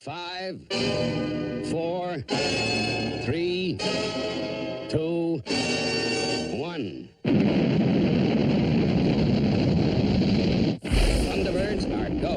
5, 4, 3, 2, 1. Thunderbirds are go.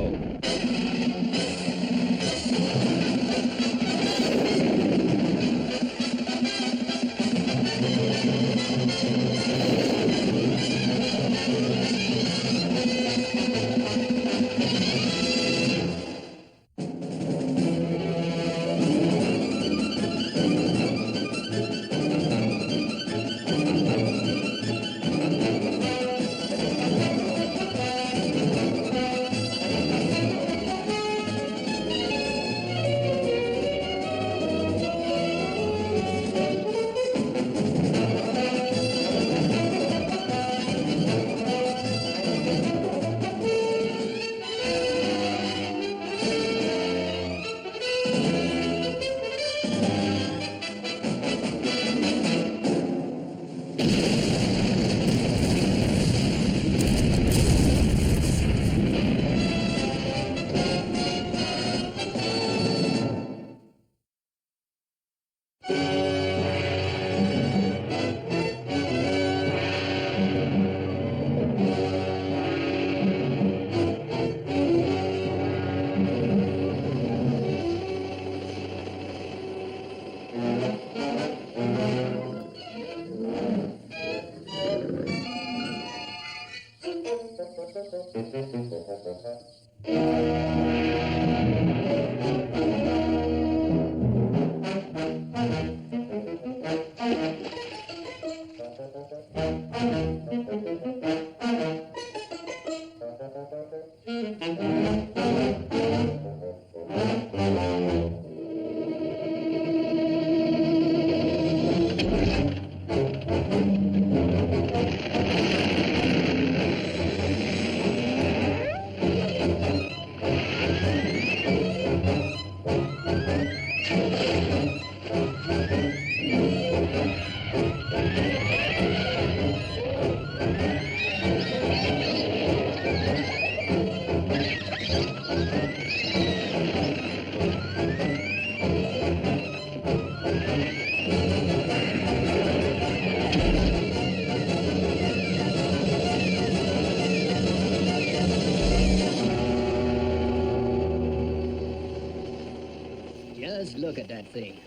Just look at that thing.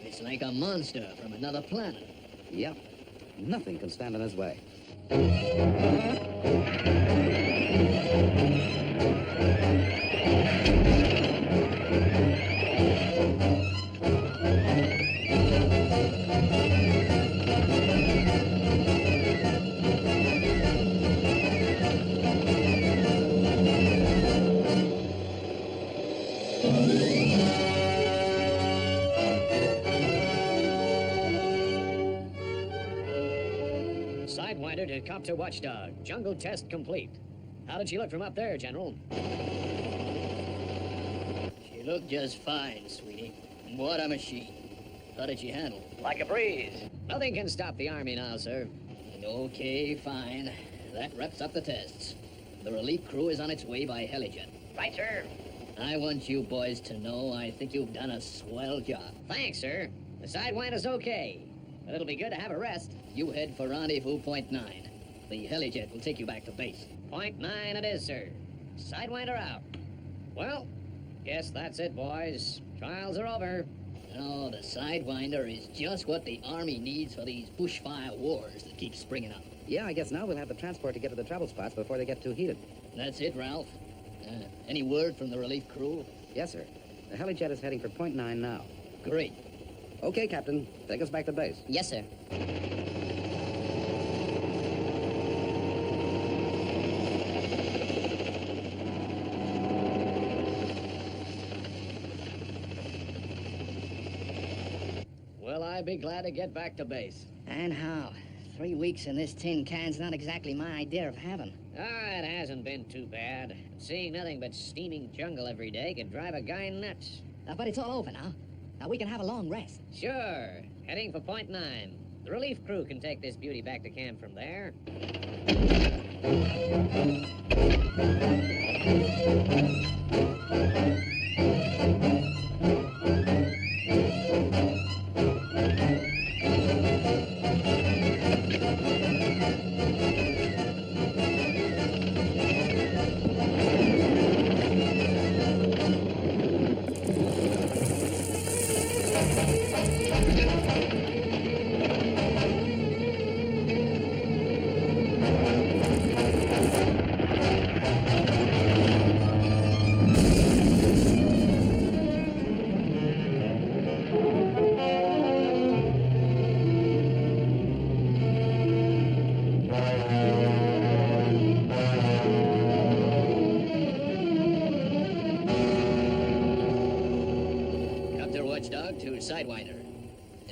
It's like a monster from another planet. Yep. Nothing can stand in his way. Sidewinder to Copter Watchdog. Jungle test complete. How did she look from up there, General? She looked just fine, sweetie. What a machine. How did she handle? Like a breeze. Nothing can stop the Army now, sir. Okay, fine. That wraps up the tests. The relief crew is on its way by helijet. Right, sir. I want you boys to know I think you've done a swell job. Thanks, sir. The Sidewinder's okay. But it'll be good to have a rest. You head for rendezvous point 9. The helijet will take you back to base. Point 9 it is, sir. Sidewinder out. Well, guess that's it, boys. Trials are over. No, the Sidewinder is just what the Army needs for these bushfire wars that keep springing up. Yeah, I guess now we'll have the transport to get to the travel spots before they get too heated. That's it, Ralph. Any word from the relief crew? Yes, sir. The helijet is heading for point 9 now. Great. Okay, Captain. Take us back to base. Yes, sir. Well, I'd be glad to get back to base. And how? 3 weeks in this tin can's not exactly my idea of heaven. It hasn't been too bad. Seeing nothing but steaming jungle every day could drive a guy nuts. But it's all over now. Now we can have a long rest. Sure. Heading for point 9. The relief crew can take this beauty back to camp from there. Watchdog to Sidewinder.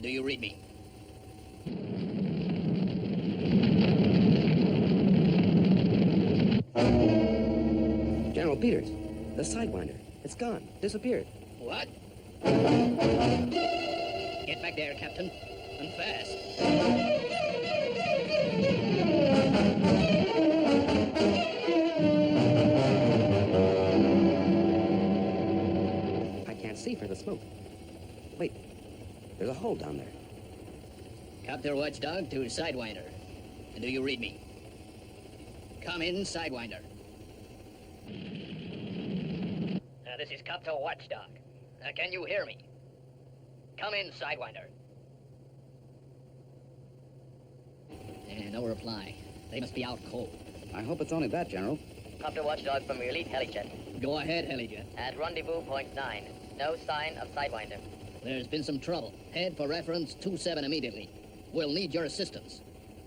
Do you read me? General Peters, the Sidewinder. It's gone. Disappeared. What? Get back there, Captain. And fast. I can't see for the smoke. Wait, there's a hole down there. Copter Watchdog to Sidewinder. Do you read me? Come in, Sidewinder. This is Copter Watchdog. Can you hear me? Come in, Sidewinder. No reply. They must be out cold. I hope it's only that, General. Copter Watchdog from Elite Helijet. Go ahead, Helijet. At rendezvous point 9. No sign of Sidewinder. There's been some trouble. Head for reference 27 immediately. We'll need your assistance.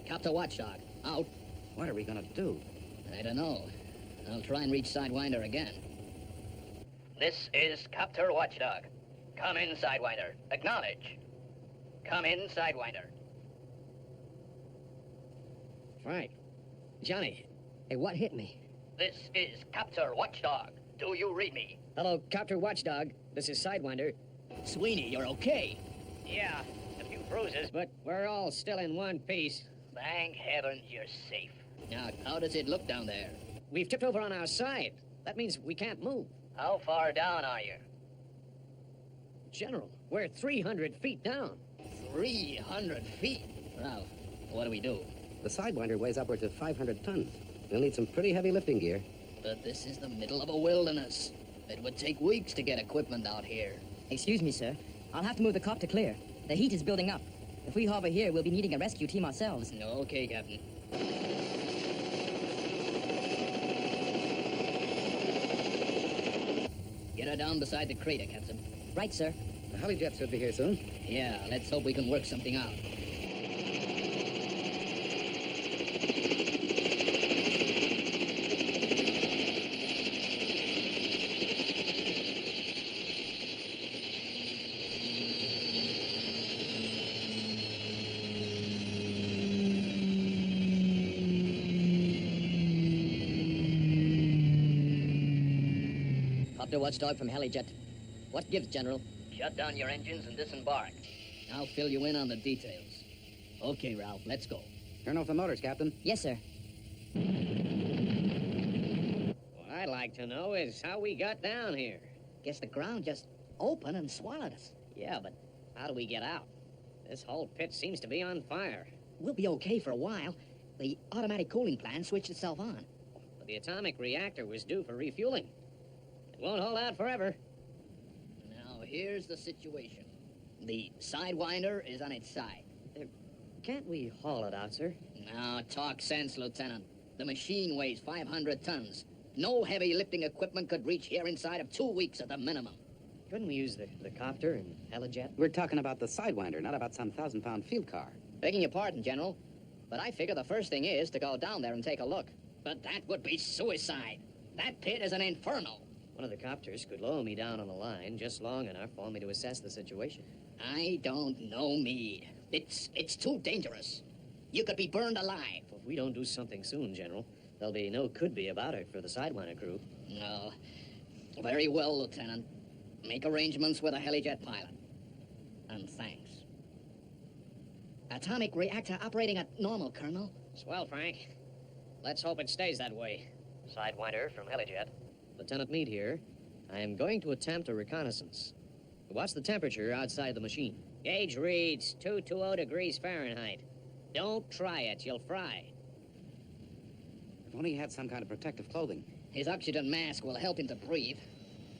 Copter Watchdog, out. What are we gonna do? I don't know. I'll try and reach Sidewinder again. This is Copter Watchdog. Come in, Sidewinder. Acknowledge. Come in, Sidewinder. Frank. Johnny. Hey, what hit me? This is Copter Watchdog. Do you read me? Hello, Copter Watchdog. This is Sidewinder. Sweeney, you're okay. Yeah, a few bruises, but we're all still in one piece. Thank heavens you're safe. Now, how does it look down there? We've tipped over on our side. That means we can't move. How far down are you? General, we're 300 feet down. 300 feet? Ralph, what do we do? The Sidewinder weighs upwards of 500 tons. We'll need some pretty heavy lifting gear. But this is the middle of a wilderness. It would take weeks to get equipment out here. Excuse me, sir. I'll have to move the copter clear. The heat is building up. If we hover here, we'll be needing a rescue team ourselves. Okay, Captain. Get her down beside the crater, Captain. Right, sir. The helijet should be here soon. Yeah, let's hope we can work something out. Copter Watchdog from Helijet. What gives, General? Shut down your engines and disembark. I'll fill you in on the details. Okay, Ralph, let's go. Turn off the motors, Captain. Yes, sir. What I'd like to know is how we got down here. Guess the ground just opened and swallowed us. Yeah, but how do we get out? This whole pit seems to be on fire. We'll be okay for a while. The automatic cooling plant switched itself on. But the atomic reactor was due for refueling. It won't hold out forever. Now, here's the situation. The Sidewinder is on its side. Can't we haul it out, sir? Now, talk sense, Lieutenant. The machine weighs 500 tons. No heavy lifting equipment could reach here inside of 2 weeks at the minimum. Couldn't we use the copter and helijet? We're talking about the Sidewinder, not about some 1,000-pound field car. Begging your pardon, General, but I figure the first thing is to go down there and take a look. But that would be suicide. That pit is an inferno. One of the copters could lower me down on the line just long enough for me to assess the situation. I don't know, Meade. It's too dangerous. You could be burned alive. If we don't do something soon, General, there'll be no could-be about it for the Sidewinder crew. No. Very well, Lieutenant. Make arrangements with a helijet pilot. And thanks. Atomic reactor operating at normal, Colonel. Swell, Frank. Let's hope it stays that way. Sidewinder from Helijet. Lieutenant Meade here. I am going to attempt a reconnaissance. What's the temperature outside the machine? Gauge reads 220 degrees Fahrenheit. Don't try it, you'll fry. If only he had some kind of protective clothing. His oxygen mask will help him to breathe,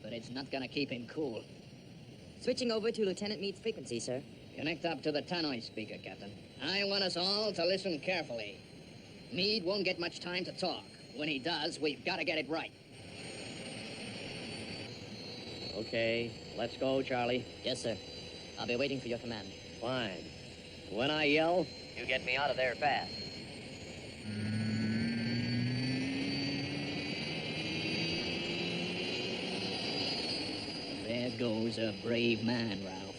but it's not gonna keep him cool. Switching over to Lieutenant Meade's frequency, sir. Connect up to the tannoy speaker, Captain. I want us all to listen carefully. Meade won't get much time to talk. When he does, we've got to get it right. Okay, let's go, Charlie. Yes, sir. I'll be waiting for your command. Fine. When I yell, You get me out of there fast. There goes a brave man, Ralph.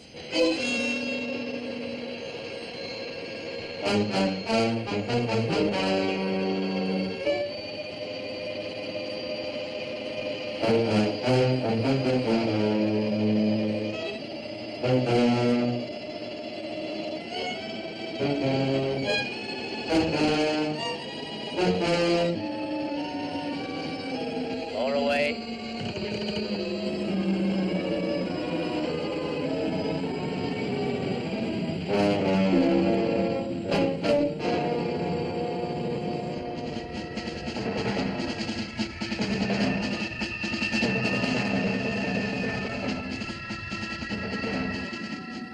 Lower away.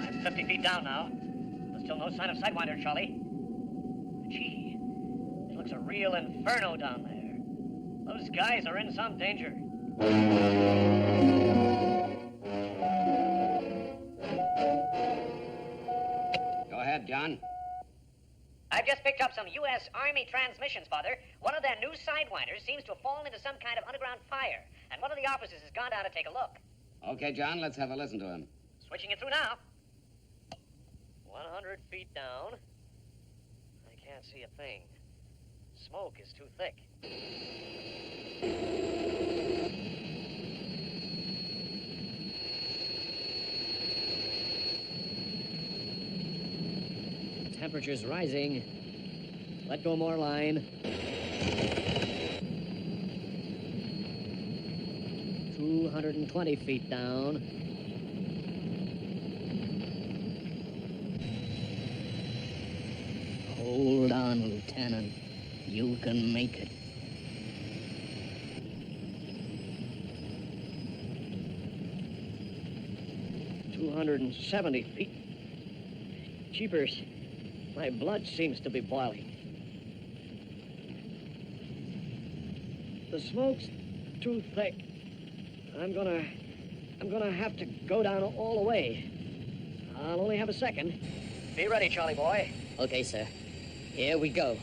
I'm 50 feet down now. There's still no sign of Sidewinder, Charlie. Gee, it looks a real inferno down there. Those guys are in some danger. Go ahead, John. I've just picked up some U.S. Army transmissions, Father. One of their new Sidewinders seems to have fallen into some kind of underground fire, and one of the officers has gone down to take a look. Okay, John, let's have a listen to him. Switching it through now. 100 feet down. I can't see a thing. Smoke is too thick. Temperature's rising. Let go more line. 220 feet down. Hold on, Lieutenant. You can make it. $270 feet. Jeepers, my blood seems to be boiling. The smoke's too thick. I'm gonna have to go down all the way. I'll only have a second. Be ready, Charlie boy. Okay, sir. Here we go.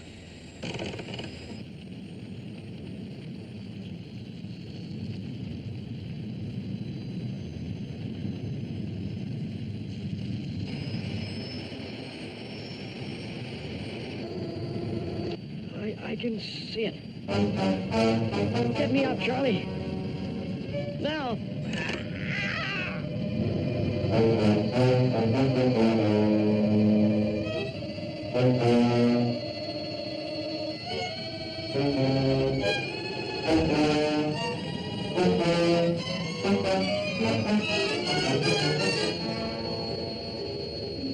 I can see it. Get me out, Charlie. Now.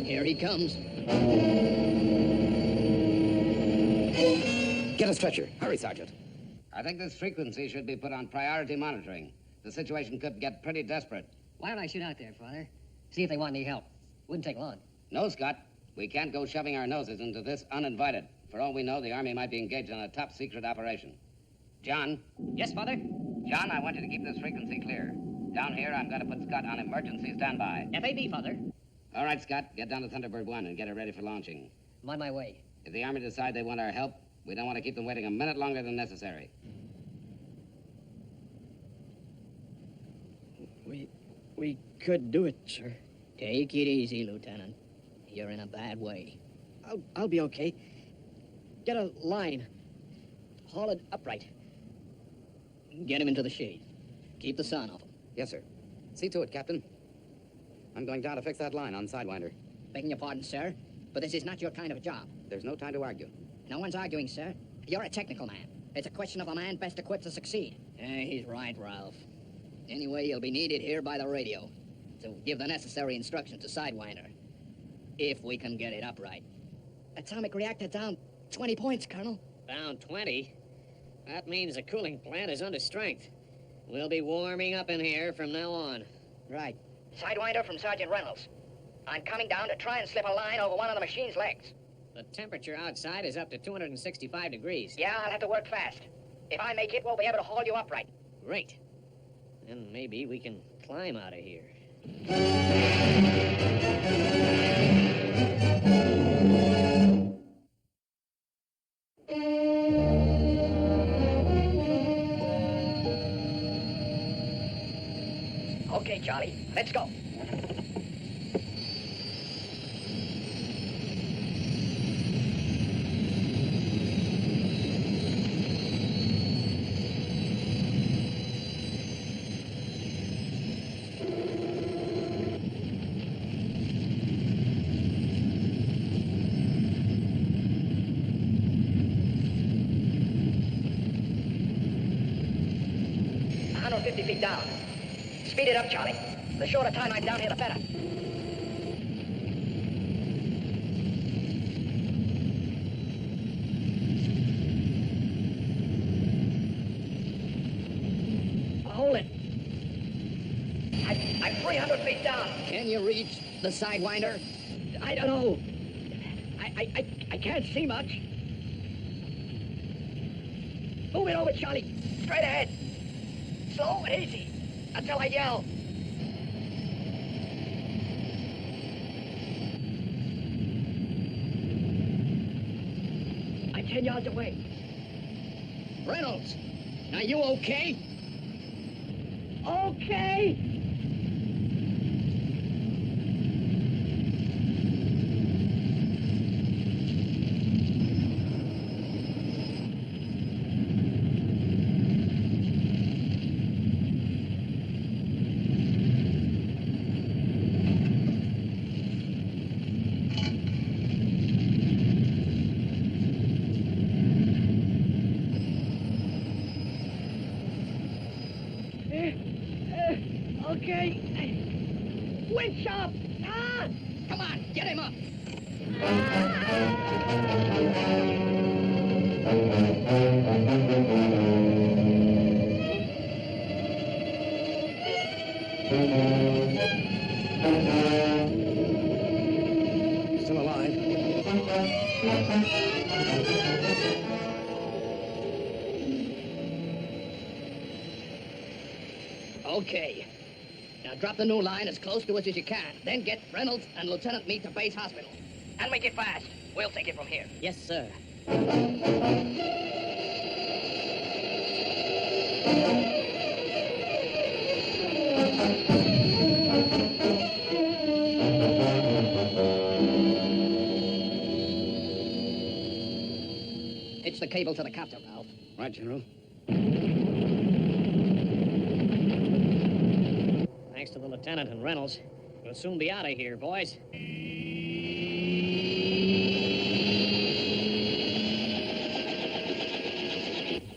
Here he comes. Get a stretcher. Hurry, Sergeant. I think this frequency should be put on priority monitoring. The situation could get pretty desperate. Why don't I shoot out there, Father? See if they want any help. Wouldn't take long. No, Scott. We can't go shoving our noses into this uninvited. For all we know, the Army might be engaged in a top-secret operation. John? Yes, Father? John, I want you to keep this frequency clear. Down here, I'm going to put Scott on emergency standby. FAB, Father. All right, Scott. Get down to Thunderbird 1 and get it ready for launching. I'm on my way. If the Army decide they want our help, we don't want to keep them waiting a minute longer than necessary. We could do it, sir. Take it easy, Lieutenant. You're in a bad way. I'll be okay. Get a line. Haul it upright. Get him into the shade. Keep the sun off him. Yes, sir. See to it, Captain. I'm going down to fix that line on Sidewinder. Begging your pardon, sir, but this is not your kind of a job. There's no time to argue. No one's arguing, sir. You're a technical man. It's a question of a man best equipped to succeed. He's right, Ralph. Anyway, you'll be needed here by the radio to give the necessary instructions to Sidewinder. If we can get it upright. Atomic reactor down 20 points, Colonel. Down 20? That means the cooling plant is under strength. We'll be warming up in here from now on. Right. Sidewinder from Sergeant Reynolds. I'm coming down to try and slip a line over one of the machine's legs. The temperature outside is up to 265 degrees. Yeah, I'll have to work fast. If I make it, we'll be able to haul you upright. Great. Then maybe we can climb out of here. Okay, Charlie. Let's go. Feet down. Speed it up, Charlie. The shorter time I'm down here, the better. Hold it. I'm 300 feet down. Can you reach the Sidewinder? I don't know. I can't see much. Move it over, Charlie. Straight ahead. Slow and easy, until I yell. I'm 10 yards away. Reynolds, are you okay? Okay. Okay. Winch up! Ah! Come on, get him up! Still alive. Okay. Now drop the new line as close to us as you can. Then get Reynolds and Lieutenant Meade to base hospital. And make it fast. We'll take it from here. Yes, sir. It's the cable to the copter, Ralph. Right, General. Thanks to the lieutenant and Reynolds. We'll soon be out of here, boys.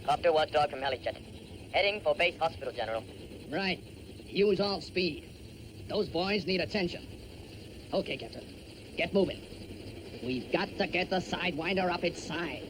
Copter watchdog from Helijet. Heading for base hospital, General. Right. Use all speed. Those boys need attention. Okay, Captain. Get moving. We've got to get the Sidewinder up its side.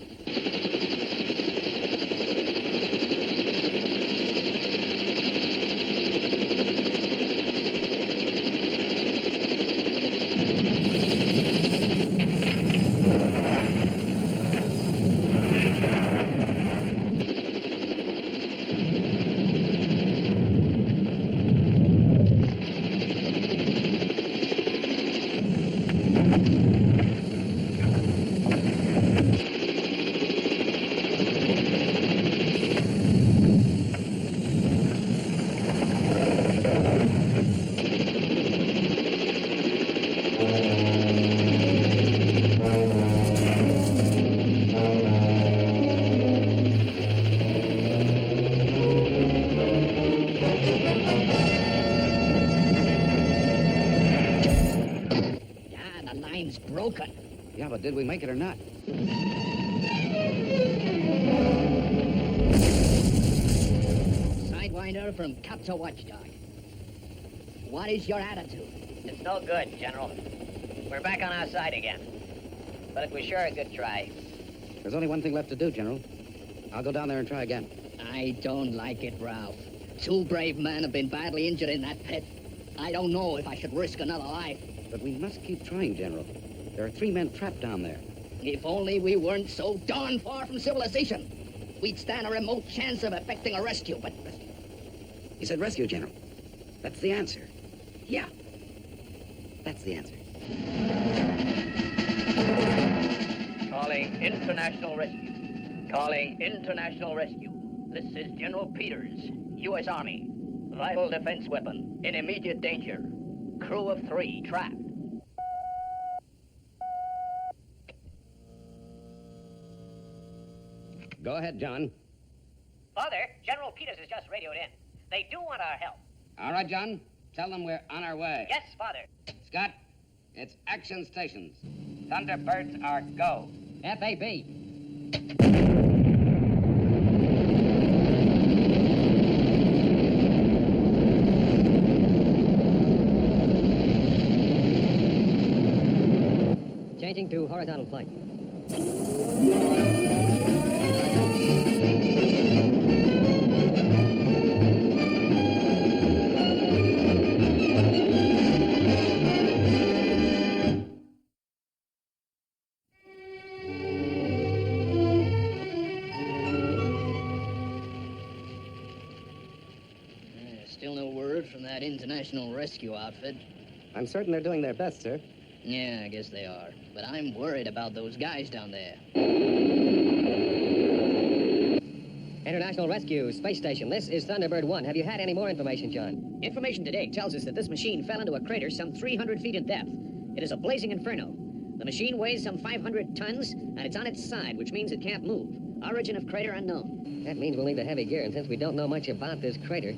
Broken. Yeah, but did we make it or not? Sidewinder from Copter Watchdog. What is your attitude? It's no good, General. We're back on our side again. But it was sure a good try. There's only one thing left to do, General. I'll go down there and try again. I don't like it, Ralph. 2 brave men have been badly injured in that pit. I don't know if I should risk another life. But we must keep trying, General. There are 3 men trapped down there. If only we weren't so darn far from civilization. We'd stand a remote chance of effecting a rescue, but... You said rescue, General. That's the answer. Yeah. That's the answer. Calling international rescue. Calling international rescue. This is General Peters, U.S. Army. Vital defense weapon. In immediate danger. Crew of 3 trapped. Go ahead, John. Father, General Peters has just radioed in. They do want our help. All right, John. Tell them we're on our way. Yes, Father. Scott, it's action stations. Thunderbirds are go. FAB. Changing to horizontal flight. Still no word from that international rescue outfit. I'm certain they're doing their best, sir. Yeah, I guess they are. But I'm worried about those guys down there. International Rescue Space Station. This is Thunderbird 1. Have you had any more information, John? Information today tells us that this machine fell into a crater some 300 feet in depth. It is a blazing inferno. The machine weighs some 500 tons, and it's on its side, which means it can't move. Origin of crater unknown. That means we'll need the heavy gear, and since we don't know much about this crater,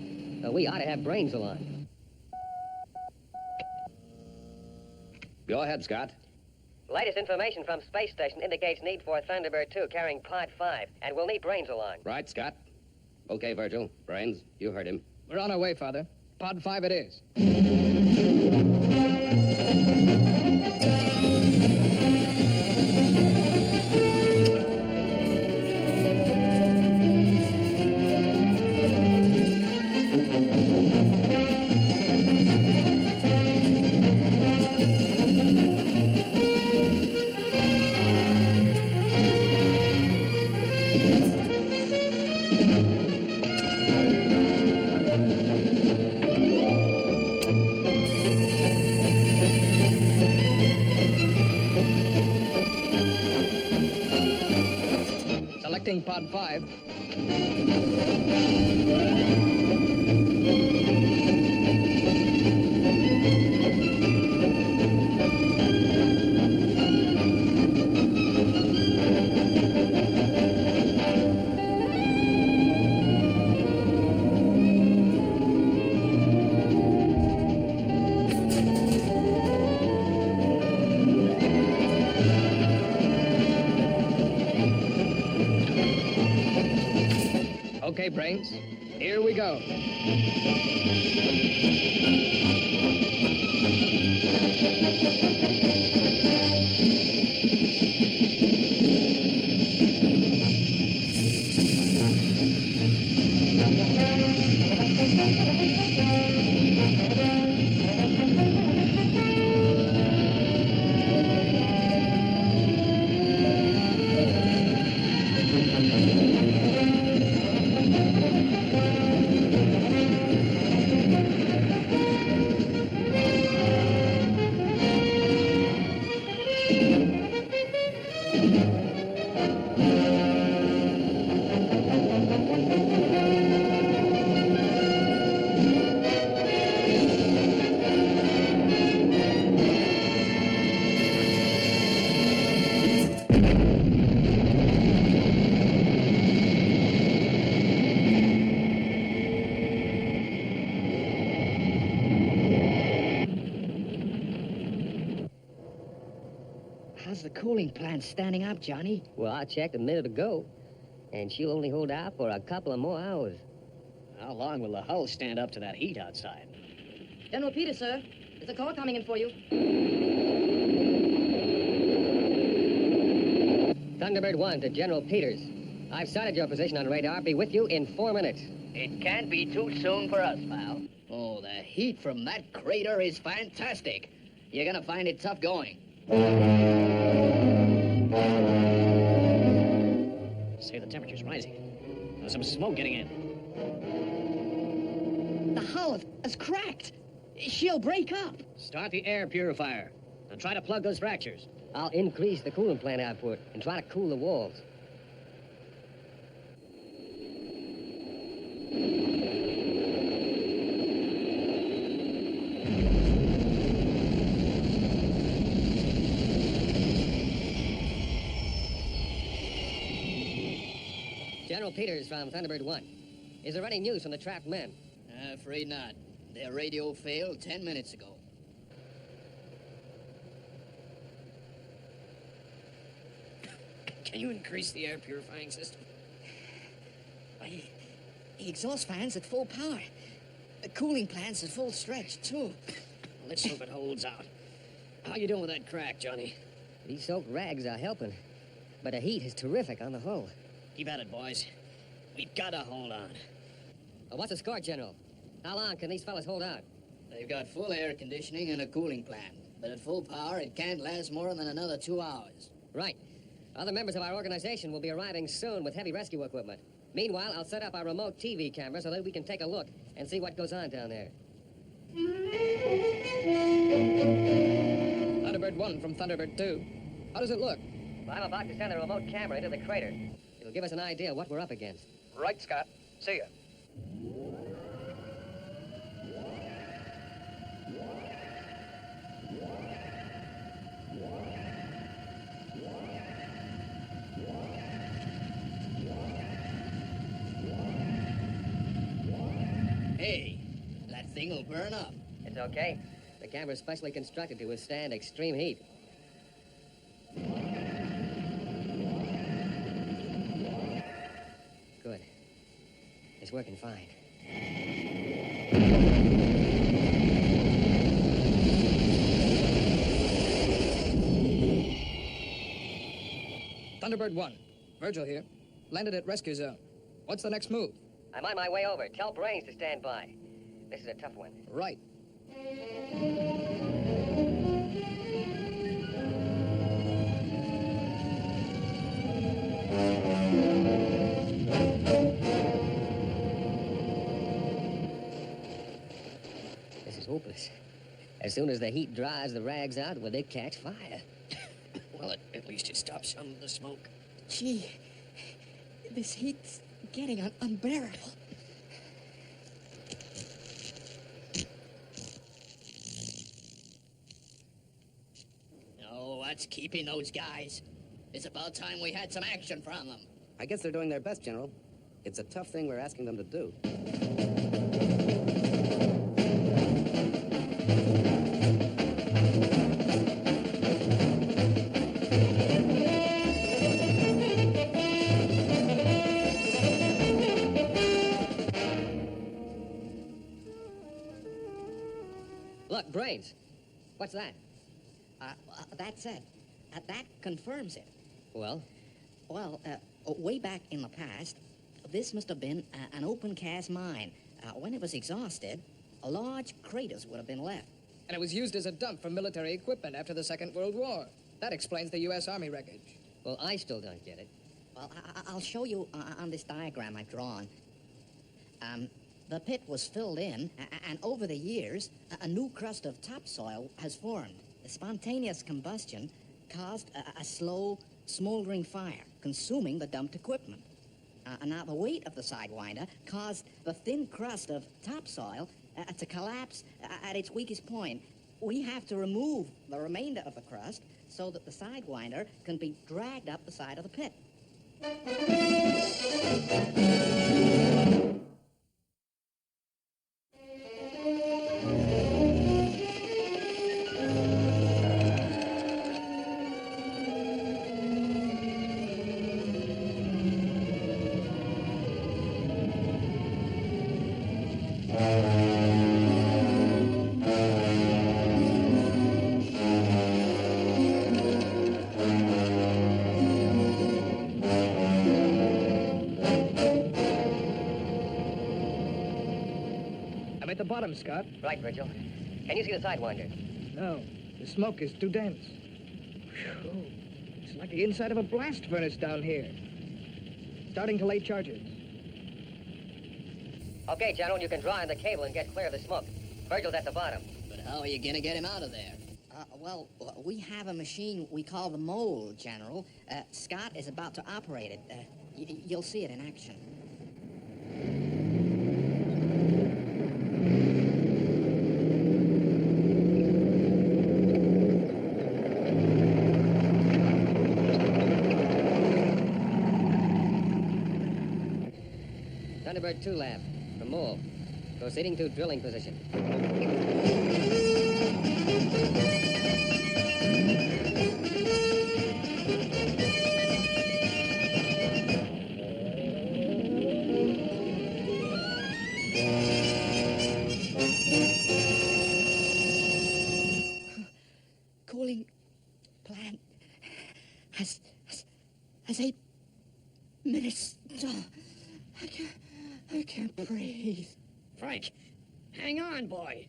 we ought to have brains along. Go ahead, Scott. Latest information from Space Station indicates need for Thunderbird 2 carrying Pod 5, and we'll need brains along. Right, Scott. Okay, Virgil. Brains, you heard him. We're on our way, Father. Pod 5 it is. Selecting Pod 5. Okay, Brains, here we go. How's the cooling plant standing up, Johnny? Well, I checked a minute ago, and she'll only hold out for a couple of more hours. How long will the hull stand up to that heat outside? General Peters, sir. There's a call coming in for you. Thunderbird 1 to General Peters. I've sighted your position on radar. Be with you in 4 minutes. It can't be too soon for us, pal. Oh, the heat from that crater is fantastic. You're gonna find it tough going. Say the temperature's rising. There's some smoke getting in. The hull is cracked. She'll break up. Start the air purifier and try to plug those fractures. I'll increase the coolant plant output and try to cool the walls. General Peters from Thunderbird 1. Is there any news from the trapped men? Afraid not. Their radio failed 10 minutes ago. Can you increase the air purifying system? The exhaust fan's at full power. The cooling plant's at full stretch, too. Let's hope it holds out. How you doing with that crack, Johnny? These soaked rags are helping, but the heat is terrific on the hull. Keep at it, boys. We've got to hold on. What's the score, General? How long can these fellas hold out? They've got full air conditioning and a cooling plant, but at full power, it can't last more than another 2 hours. Right. Other members of our organization will be arriving soon with heavy rescue equipment. Meanwhile, I'll set up our remote TV camera so that we can take a look and see what goes on down there. Thunderbird 1 from Thunderbird 2. How does it look? Well, I'm about to send the remote camera into the crater. It'll give us an idea what we're up against. Right, Scott. See ya. Hey, that thing will burn up. It's okay. The camera's specially constructed to withstand extreme heat. Good. It's working fine. Thunderbird 1. Virgil here. Landed at rescue zone. What's the next move? I'm on my way over. Tell Brains to stand by. This is a tough one. Right. This is hopeless. As soon as the heat dries the rags out, well, they catch fire. Well, at least it stops some of the smoke. Gee, this heat's getting unbearable. Oh, what's keeping those guys? It's about time we had some action from them. I guess they're doing their best, General. It's a tough thing we're asking them to do. Look, Brains. What's that? That's it. That confirms it. Well, Well, way back in the past, this must have been an open cast mine. When it was exhausted, large craters would have been left. And it was used as a dump for military equipment after the Second World War. That explains the U.S. Army wreckage. well, I still don't get it. Well, I'll show you on this diagram I've drawn. The pit was filled in, and over the years, a new crust of topsoil has formed. The spontaneous combustion caused a slow, smoldering fire, consuming the dumped equipment. Now, the weight of the Sidewinder caused the thin crust of topsoil to collapse at its weakest point. We have to remove the remainder of the crust so that the Sidewinder can be dragged up the side of the pit. I'm at the bottom, Scott. Right, Virgil. Can you see the Sidewinder? No, the smoke is too dense. Phew. It's like the inside of a blast furnace down here. Starting to lay charges. Okay, General, you can draw in the cable and get clear of the smoke. Virgil's at the bottom. But how are you going to get him out of there? Well, we have a machine we call the Mole, General. Scott is about to operate it. You'll see it in action. Thunderbird 2 lab, from Mole. Proceeding to drilling position. Cooling plant has 8 minutes. Oh, I can't breathe. Frank, hang on, boy.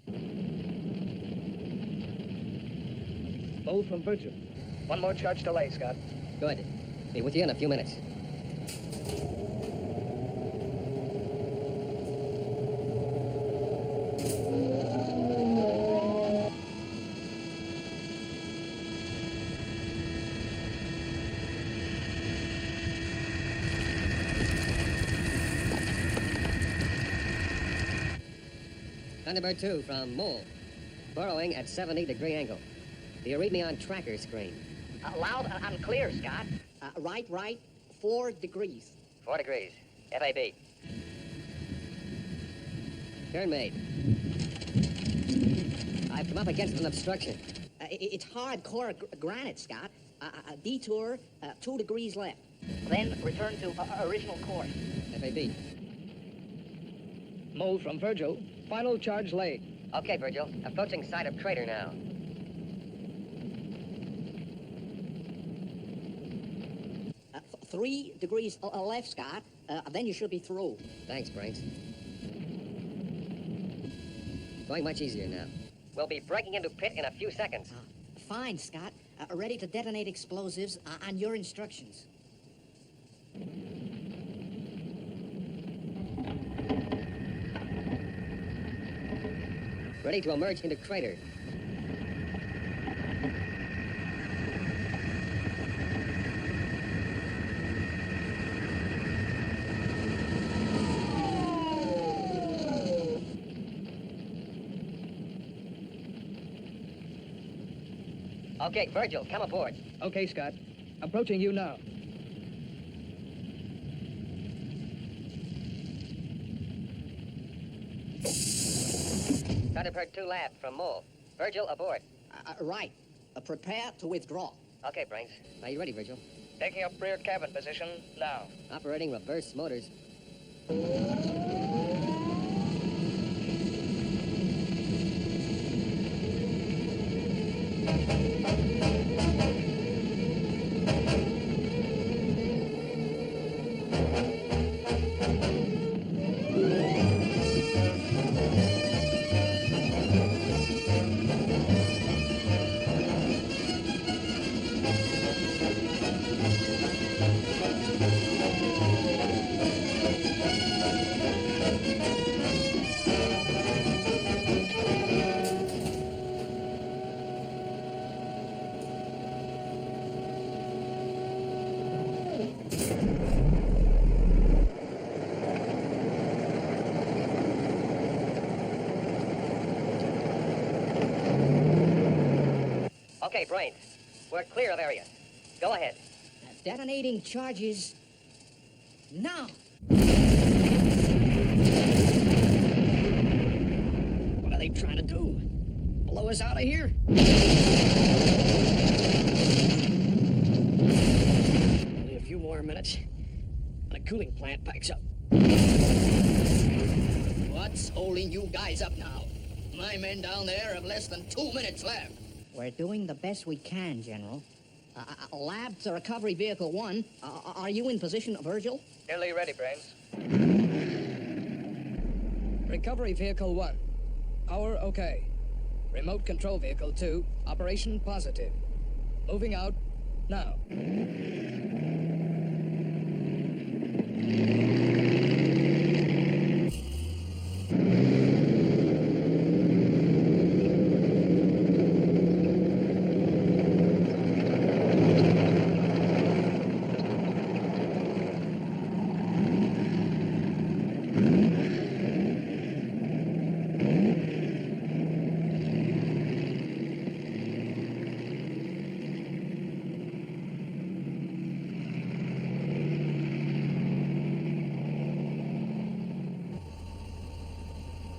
Both from Virgil. One more charge delay, Scott. Good. Be with you in a few minutes. Thunderbird 2 from Mole. Burrowing at 70-degree angle. Do you read me on tracker screen? Loud and clear, Scott. Right, 4 degrees. 4 degrees. FAB. Turn made. I've come up against an obstruction. It's hardcore granite, Scott. Detour 2 degrees left. Then return to original course. FAB. Mole from Virgil. Final charge laid. Okay, Virgil. Approaching site of crater now. 3 degrees left, Scott. Then you should be through. Thanks, Brains. Going much easier now. We'll be breaking into pit in a few seconds. Fine, Scott. Ready to detonate explosives on your instructions. Ready to emerge into crater. Okay, Virgil, come aboard. Okay, Scott. Approaching you now. Thunderbird 2 lab from Mole. Virgil, aboard. Right. Prepare to withdraw. Okay, Brains. Are you ready, Virgil? Taking up rear cabin position now. Operating reverse motors. Okay, Brains. We're clear of area. Go ahead. Detonating charges now. What are they trying to do? Blow us out of here? Only a few more minutes, and the cooling plant packs up. What's holding you guys up now? My men down there have less than 2 minutes left. We're doing the best we can, General. Lab to recovery vehicle 1. Are you in position, Virgil? Nearly ready, Brains. Recovery vehicle 1. Power okay. Remote control vehicle 2. Operation positive. Moving out now.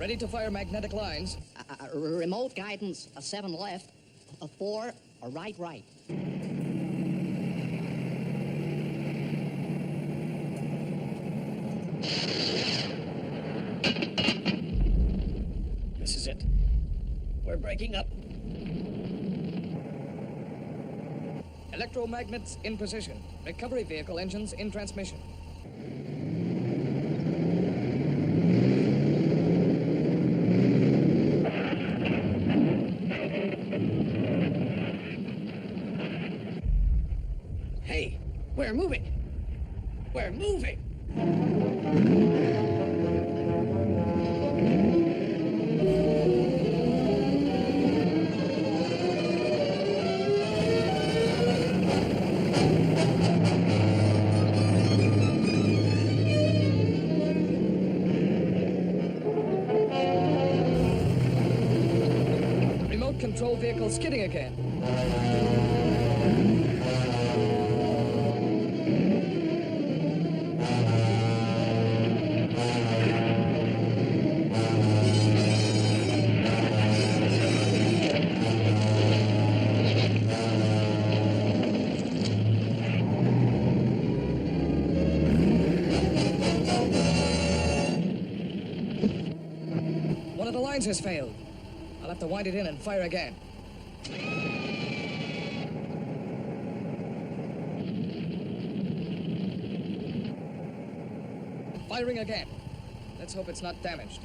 Ready to fire magnetic lines. Remote guidance, a 7 left, a 4, a right. This is it. We're breaking up. Electromagnets in position. Recovery vehicle engines in transmission. Hey, we're moving. We're moving. Remote control vehicle skidding again. One of the lines has failed. I'll have to wind it in and fire again. Firing again. Let's hope it's not damaged.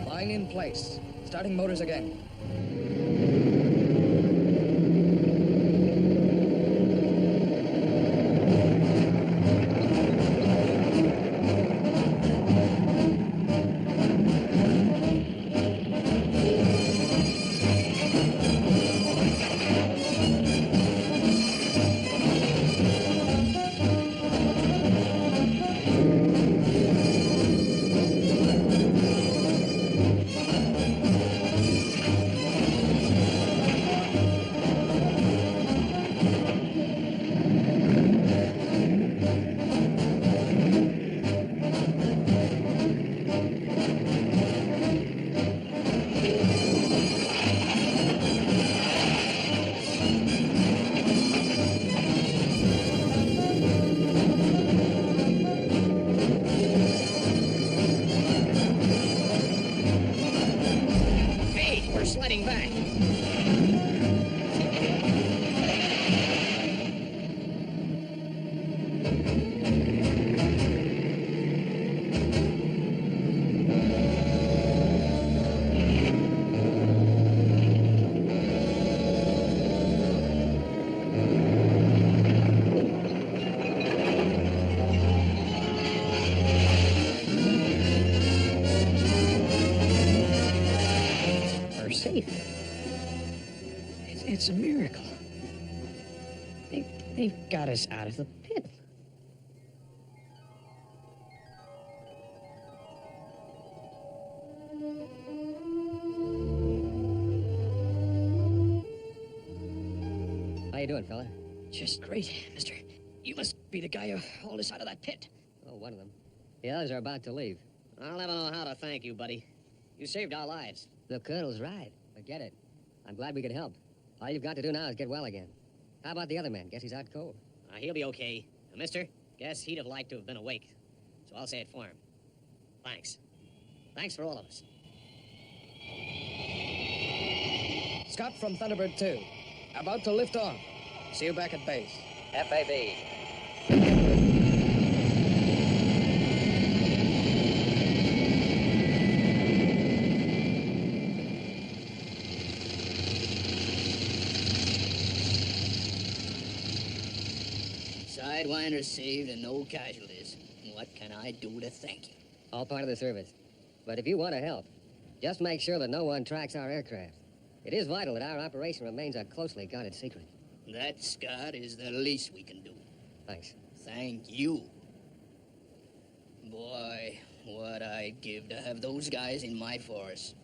Line in place. Starting motors again. Hey, we're sliding back. We're safe. It's a miracle. They've got us out of the pit. How you doing, fella? Just great, mister. You must be the guy who hauled us out of that pit. Oh, one of them. The others are about to leave. I'll never know how to thank you, buddy. You saved our lives. The Colonel's right. Forget it. I'm glad we could help. All you've got to do now is get well again. How about the other man? Guess he's out cold. He'll be okay. Mister, guess he'd have liked to have been awake. So I'll say it for him. Thanks. Thanks for all of us. Scott from Thunderbird 2. About to lift off. See you back at base. FAB. Sidewinder saved and no casualties. What can I do to thank you? All part of the service. But if you want to help, just make sure that no one tracks our aircraft. It is vital that our operation remains a closely guarded secret. That, Scott, is the least we can do. Thanks. Thank you. Boy, what I'd give to have those guys in my force.